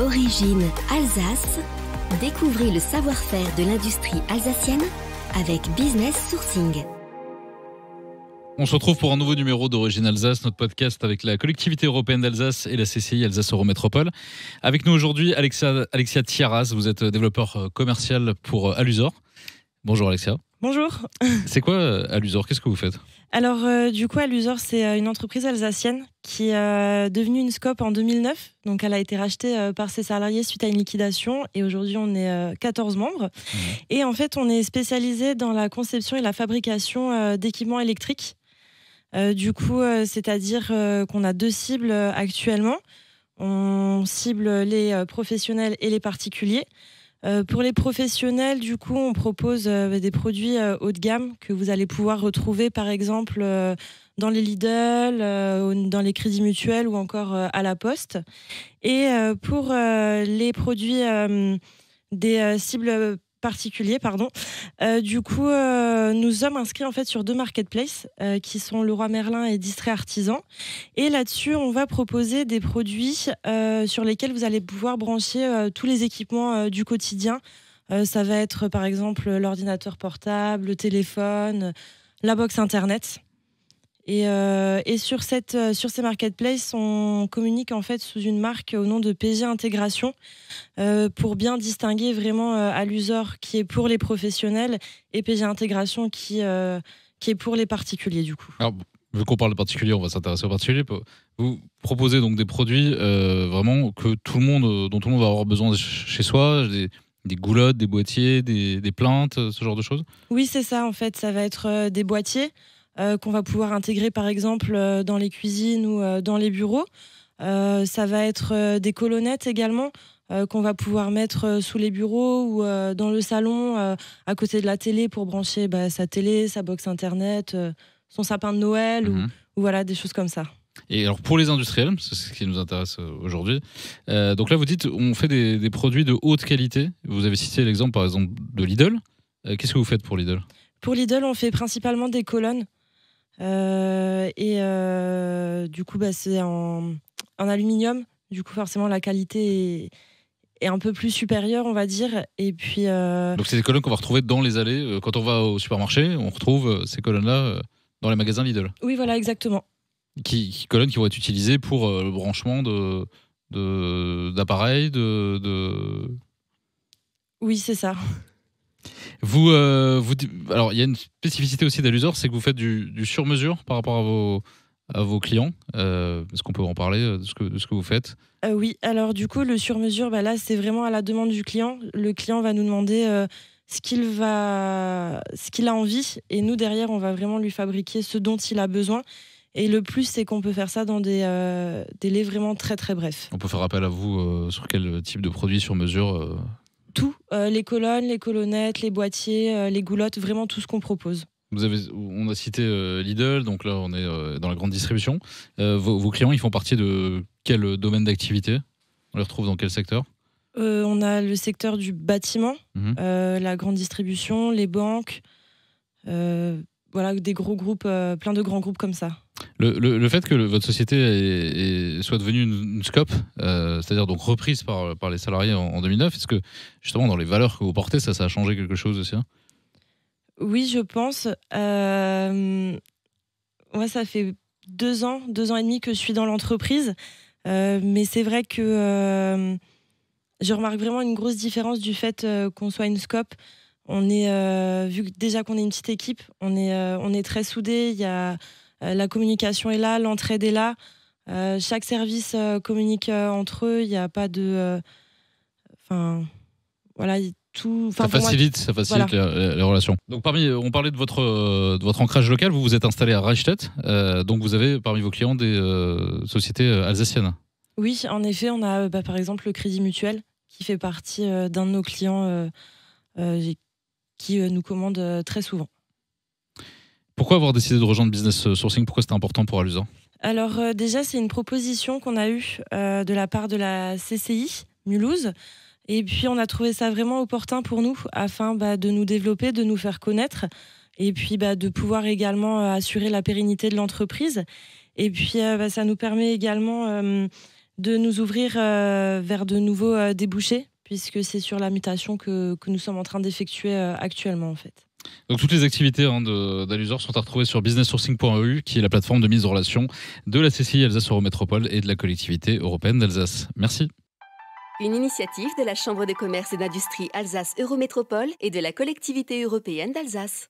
Origine Alsace. Découvrez le savoir-faire de l'industrie alsacienne avec Business Sourcing. On se retrouve pour un nouveau numéro d'Origine Alsace, notre podcast avec la collectivité européenne d'Alsace et la CCI Alsace Eurométropole. Avec nous aujourd'hui, Alexia Thiaras, vous êtes développeur commercial pour Alusor. Bonjour Alexia. Bonjour. C'est quoi Alusor? Qu'est-ce que vous faites? Alors du coup, Alusor, c'est une entreprise alsacienne qui est devenue une SCOP en 2009. Donc elle a été rachetée par ses salariés suite à une liquidation et aujourd'hui on est 14 membres. Et en fait, on est spécialisé dans la conception et la fabrication d'équipements électriques. C'est-à-dire qu'on a deux cibles actuellement. On cible les professionnels et les particuliers. Pour les professionnels, du coup, on propose des produits haut de gamme que vous allez pouvoir retrouver, par exemple, dans les Lidl, dans les Crédits Mutuels ou encore à la Poste. Et pour les produits des cibles particuliers, nous sommes inscrits en fait sur deux marketplaces qui sont Leroy Merlin et Distrait Artisan. Et là-dessus, on va proposer des produits sur lesquels vous allez pouvoir brancher tous les équipements du quotidien. Ça va être par exemple l'ordinateur portable, le téléphone, la box internet. Et sur ces marketplaces, on communique en fait sous une marque au nom de PG Intégration pour bien distinguer vraiment Alusor qui est pour les professionnels et PG Intégration qui est pour les particuliers du coup. Alors, vu qu'on parle de particuliers, on va s'intéresser aux particuliers. Vous proposez donc des produits vraiment que dont tout le monde va avoir besoin chez soi, des goulottes, des boîtiers, des plaintes, ce genre de choses? Oui, c'est ça en fait. Ça va être des boîtiers qu'on va pouvoir intégrer par exemple dans les cuisines ou dans les bureaux. Ça va être des colonnettes également qu'on va pouvoir mettre sous les bureaux ou dans le salon à côté de la télé pour brancher sa télé, sa box internet, son sapin de Noël ou voilà, des choses comme ça. Et alors pour les industriels, c'est ce qui nous intéresse aujourd'hui, donc là vous dites on fait des produits de haute qualité. Vous avez cité l'exemple par exemple de Lidl. Qu'est-ce que vous faites pour Lidl? Pour Lidl, on fait principalement des colonnes. Du coup c'est en aluminium, du coup forcément la qualité est un peu plus supérieure on va dire. Et puis donc c'est des colonnes qu'on va retrouver dans les allées quand on va au supermarché, on retrouve ces colonnes là dans les magasins Lidl. Oui voilà, exactement. Colonnes qui vont être utilisées pour le branchement d'appareils Oui c'est ça. Alors, il y a une spécificité aussi d'Alusor, c'est que vous faites du sur-mesure par rapport à vos clients. Est-ce qu'on peut en parler de ce que vous faites? Oui, alors du coup, le sur-mesure, là, c'est vraiment à la demande du client. Le client va nous demander ce qu'il a envie, et nous, derrière, on va vraiment lui fabriquer ce dont il a besoin. Et le plus, c'est qu'on peut faire ça dans des délais vraiment très, très brefs. On peut faire appel à vous sur quel type de produit sur-mesure Tout, les colonnes, les colonnettes, les boîtiers, les goulottes, vraiment tout ce qu'on propose. On a cité Lidl, donc là on est dans la grande distribution. Vos clients, ils font partie de quel domaine d'activité? On les retrouve dans quel secteur? On a le secteur du bâtiment, la grande distribution, les banques, voilà, des gros groupes, plein de grands groupes comme ça. Le fait que votre société soit devenue une SCOP, c'est-à-dire donc reprise par les salariés en 2009, est-ce que justement dans les valeurs que vous portez, ça a changé quelque chose aussi? Oui, je pense. Moi, ça fait 2 ans et demi que je suis dans l'entreprise, mais c'est vrai que je remarque vraiment une grosse différence du fait qu'on soit une SCOP. On est, vu déjà qu'on est une petite équipe, on est très soudés. Il y a la communication est là, l'entraide est là. Chaque service communique entre eux. Il n'y a pas de, voilà, tout. Ça facilite voilà. les relations. Donc on parlait de votre ancrage local. Vous vous êtes installé à Reichstätt. Donc vous avez parmi vos clients des sociétés alsaciennes. Oui, en effet, on a par exemple le Crédit Mutuel qui fait partie d'un de nos clients qui nous commande très souvent. Pourquoi avoir décidé de rejoindre Business Sourcing? Pourquoi c'était important pour Alusor? Alors déjà, c'est une proposition qu'on a eue de la part de la CCI Mulhouse. Et puis, on a trouvé ça vraiment opportun pour nous afin de nous développer, de nous faire connaître et puis de pouvoir également assurer la pérennité de l'entreprise. Et puis, ça nous permet également de nous ouvrir vers de nouveaux débouchés, puisque c'est sur la mutation que nous sommes en train d'effectuer actuellement en fait. Donc toutes les activités d'Alusor sont à retrouver sur businesssourcing.eu, qui est la plateforme de mise en relation de la CCI Alsace Eurométropole et de la collectivité européenne d'Alsace. Merci. Une initiative de la Chambre de commerce et d'industrie Alsace Eurométropole et de la collectivité européenne d'Alsace.